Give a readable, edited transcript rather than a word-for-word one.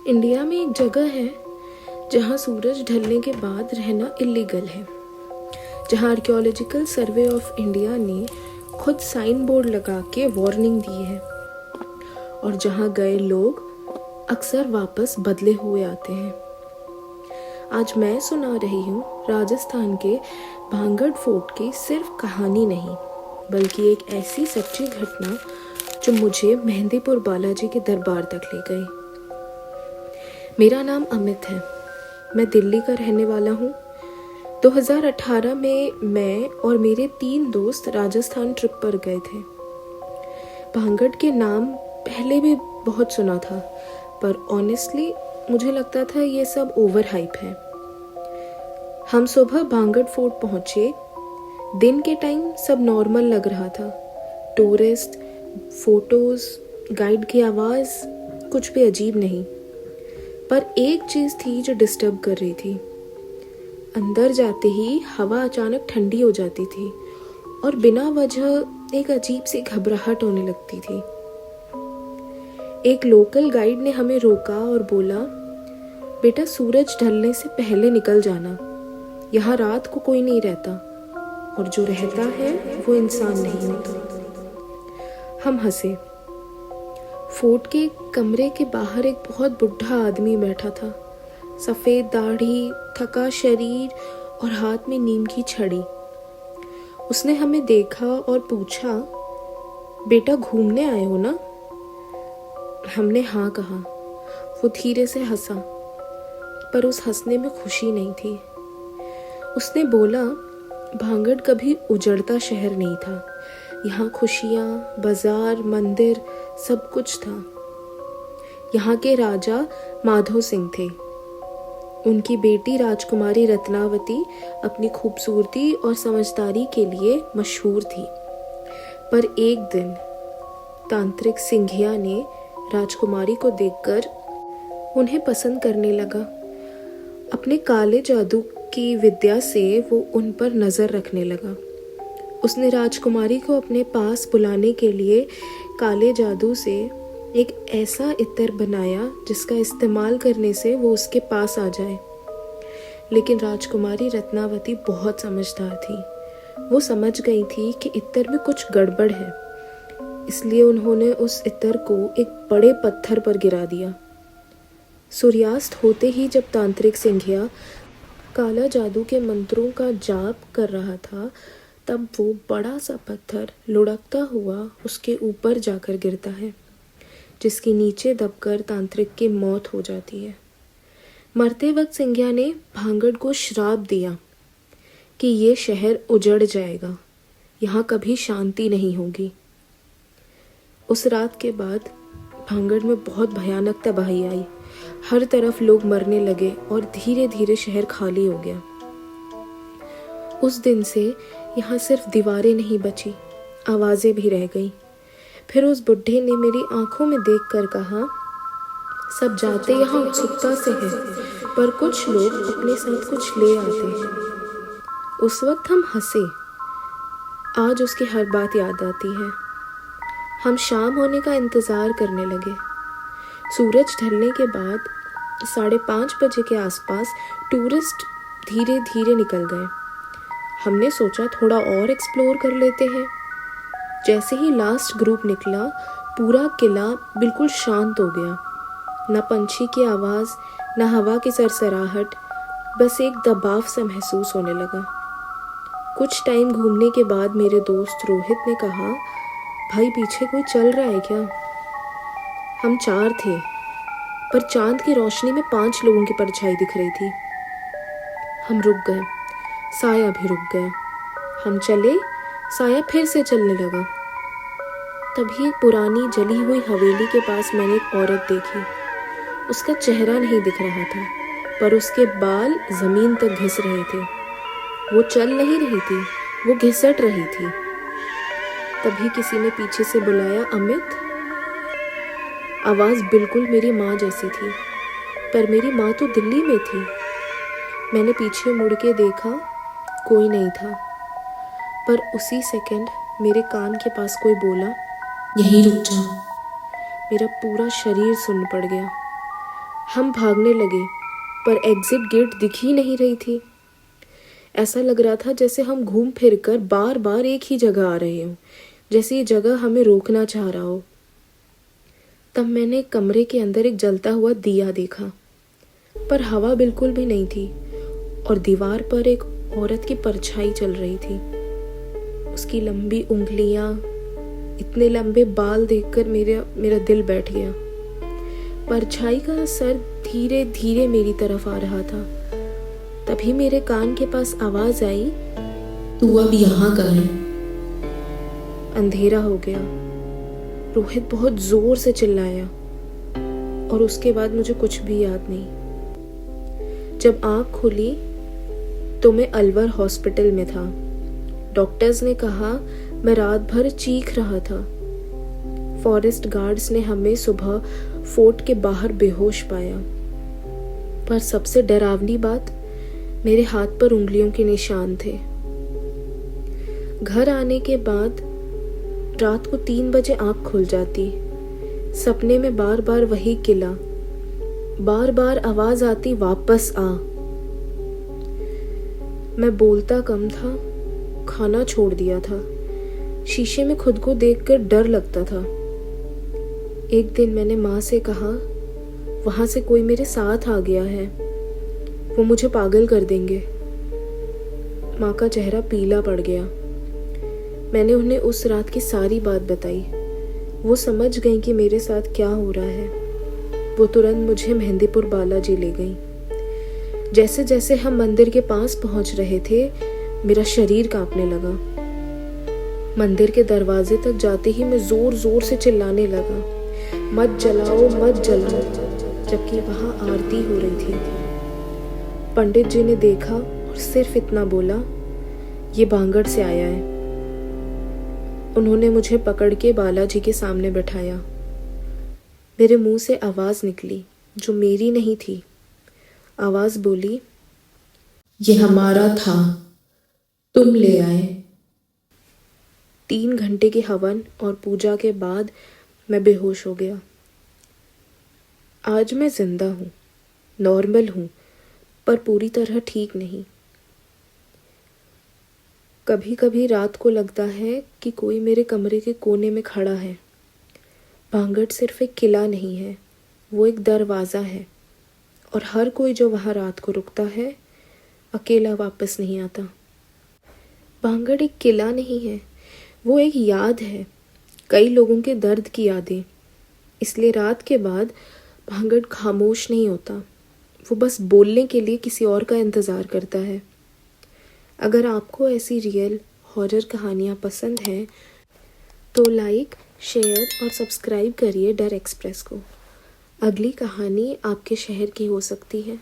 India में एक जगह है जहाँ सूरज ढलने के बाद रहना इलीगल है, जहाँ आर्कियोलॉजिकल सर्वे ऑफ इंडिया ने खुद साइन बोर्ड लगा के वार्निंग दी है और जहाँ गए लोग अक्सर वापस बदले हुए आते हैं। आज मैं सुना रही हूँ राजस्थान के भांगड़ फोर्ट की सिर्फ कहानी नहीं, बल्कि एक ऐसी सच्ची घटना जो मुझे मेहंदीपुर बालाजी के दरबार तक ले गई। मेरा नाम अमित है, मैं दिल्ली का रहने वाला हूँ। 2018 में मैं और मेरे 3 दोस्त राजस्थान ट्रिप पर गए थे। भांगड़ के नाम पहले भी बहुत सुना था, पर ऑनेस्टली मुझे लगता था ये सब ओवर हाइप है। हम सुबह भांगड़ फोर्ट पहुँचे। दिन के टाइम सब नॉर्मल लग रहा था। टूरिस्ट, फोटोज़, गाइड की आवाज़, कुछ भी अजीब नहीं। पर एक चीज़ थी जो डिस्टर्ब कर रही थी। अंदर जाते ही हवा अचानक ठंडी हो जाती थी और बिना वजह एक अजीब सी घबराहट होने लगती थी। एक लोकल गाइड ने हमें रोका और बोला, बेटा सूरज ढलने से पहले निकल जाना, यहाँ रात को कोई नहीं रहता और जो रहता है वो इंसान नहीं होता। हम हंसे। फोर्ट के कमरे के बाहर एक बहुत बुढ़ा आदमी बैठा था, सफ़ेद दाढ़ी, थका शरीर और हाथ में नीम की छड़ी। उसने हमें देखा और पूछा, बेटा घूमने आए हो ना? हमने हाँ कहा। वो धीरे से हंसा, पर उस हंसने में खुशी नहीं थी। उसने बोला, भांगड़ कभी उजड़ता शहर नहीं था, यहाँ खुशियाँ, बाजार, मंदिर सब कुछ था। यहाँ के राजा माधो सिंह थे। उनकी बेटी राजकुमारी रत्नावती अपनी खूबसूरती और समझदारी के लिए मशहूर थी। पर एक दिन तांत्रिक सिंघिया ने राजकुमारी को देखकर उन्हें पसंद करने लगा। अपने काले जादू की विद्या से वो उन पर नज़र रखने लगा। उसने राजकुमारी को अपने पास बुलाने के लिए काले जादू से एक ऐसा इत्र बनाया जिसका इस्तेमाल करने से वो उसके पास आ जाए। लेकिन राजकुमारी रत्नावती बहुत समझदार थी। वो समझ गई थी कि इत्र में कुछ गड़बड़ है, इसलिए उन्होंने उस इत्र को एक बड़े पत्थर पर गिरा दिया। सूर्यास्त होते ही जब तांत्रिक सिंघिया काला जादू के मंत्रों का जाप कर रहा था, तब वो बड़ा सा पत्थर लुढ़कता हुआ उसके ऊपर जाकर गिरता है, जिसके नीचे दबकर तांत्रिक की मौत हो जाती है। मरते वक्त सिंघिया ने भांगड़ को श्राप दिया कि ये शहर उजड़ जाएगा, यहाँ कभी शांति नहीं होगी। उस रात के बाद भांगड़ में बहुत भयानक तबाही आई। हर तरफ लोग मरने लगे और धीरे धीरे शहर खाली हो गया। उस दिन से यहाँ सिर्फ दीवारें नहीं बची, आवाज़ें भी रह गई। फिर उस बुढ़े ने मेरी आंखों में देखकर कहा, सब जाते यहाँ उत्सुकता से हैं, पर कुछ लोग अपने साथ कुछ ले आते हैं। उस वक्त हम हंसे। आज उसकी हर बात याद आती है। हम शाम होने का इंतज़ार करने लगे। सूरज ढलने के बाद 5:30 बजे के आसपास टूरिस्ट धीरे धीरे निकल गए। हमने सोचा थोड़ा और एक्सप्लोर कर लेते हैं। जैसे ही लास्ट ग्रुप निकला, पूरा किला बिल्कुल शांत हो गया। न पंछी की आवाज़, न हवा की सरसराहट, बस एक दबाव सा महसूस होने लगा। कुछ टाइम घूमने के बाद मेरे दोस्त रोहित ने कहा, भाई पीछे कोई चल रहा है क्या? हम 4 थे, पर चांद की रोशनी में 5 लोगों की परछाई दिख रही थी। हम रुक गए, साया भी रुक गया। हम चले, साया फिर से चलने लगा। तभी एक पुरानी जली हुई हवेली के पास मैंने एक औरत देखी। उसका चेहरा नहीं दिख रहा था, पर उसके बाल ज़मीन तक घिस रहे थे। वो चल नहीं रही थी, वो घिसट रही थी। तभी किसी ने पीछे से बुलाया, अमित। आवाज़ बिल्कुल मेरी माँ जैसी थी, पर मेरी माँ तो दिल्ली में थी। मैंने पीछे मुड़ के देखा, कोई नहीं था। पर उसी सेकंड मेरे कान के पास कोई बोला, यहीं रुक जाओ। मेरा पूरा शरीर सुन्न पड़ गया। हम भागने लगे, पर एग्जिट गेट दिख ही नहीं रही थी। ऐसा लग रहा था जैसे हम घूम फिर कर बार बार एक ही जगह आ रहे हों, जैसे ये जगह हमें रोकना चाह रहा हो। तब मैंने कमरे के अंदर एक जलता हुआ दिया देखा, पर हवा बिल्कुल भी नहीं थी और दीवार पर एक औरत की परछाई चल रही थी। उसकी लंबी उंगलियां, इतने लंबे बाल देखकर मेरा दिल बैठ गया। परछाई का सर धीरे धीरे मेरी तरफ आ रहा था। तभी मेरे कान के पास आवाज आई, तू अब यहाँ का है। अंधेरा हो गया। रोहित बहुत जोर से चिल्लाया और उसके बाद मुझे कुछ भी याद नहीं। जब आंख खुली तो मैं अलवर हॉस्पिटल में था। डॉक्टर्स ने कहा मैं रात भर चीख रहा था। फॉरेस्ट गार्ड्स ने हमें सुबह फोर्ट के बाहर बेहोश पाया। पर सबसे डरावनी बात, मेरे हाथ पर उंगलियों के निशान थे। घर आने के बाद रात को 3 बजे आंख खुल जाती। सपने में बार बार वही किला, बार बार आवाज आती, वापस आ। मैं बोलता कम था, खाना छोड़ दिया था। शीशे में खुद को देखकर डर लगता था। एक दिन मैंने माँ से कहा, वहां से कोई मेरे साथ आ गया है, वो मुझे पागल कर देंगे। माँ का चेहरा पीला पड़ गया। मैंने उन्हें उस रात की सारी बात बताई। वो समझ गई कि मेरे साथ क्या हो रहा है। वो तुरंत मुझे मेहंदीपुर बालाजी ले गई। जैसे जैसे हम मंदिर के पास पहुंच रहे थे, मेरा शरीर कांपने लगा। मंदिर के दरवाजे तक जाते ही मैं जोर जोर से चिल्लाने लगा, मत जलाओ मत जलाओ, जबकि वहां आरती हो रही थी। पंडित जी ने देखा और सिर्फ इतना बोला, ये बांगड़ से आया है। उन्होंने मुझे पकड़ के बालाजी के सामने बैठाया। मेरे मुंह से आवाज निकली जो मेरी नहीं थी। आवाज बोली, ये हमारा था, तुम ले आए। 3 घंटे की हवन और पूजा के बाद मैं बेहोश हो गया। आज मैं जिंदा हूँ, नॉर्मल हूँ, पर पूरी तरह ठीक नहीं। कभी कभी रात को लगता है कि कोई मेरे कमरे के कोने में खड़ा है। भांगड़ सिर्फ एक किला नहीं है, वो एक दरवाज़ा है, और हर कोई जो वहाँ रात को रुकता है अकेला वापस नहीं आता। भांगड़ एक किला नहीं है, वो एक याद है, कई लोगों के दर्द की यादें। इसलिए रात के बाद भांगड़ खामोश नहीं होता, वो बस बोलने के लिए किसी और का इंतज़ार करता है। अगर आपको ऐसी रियल हॉरर कहानियाँ पसंद हैं तो लाइक, शेयर और सब्सक्राइब करिए डर एक्सप्रेस को। अगली कहानी आपके शहर की हो सकती है।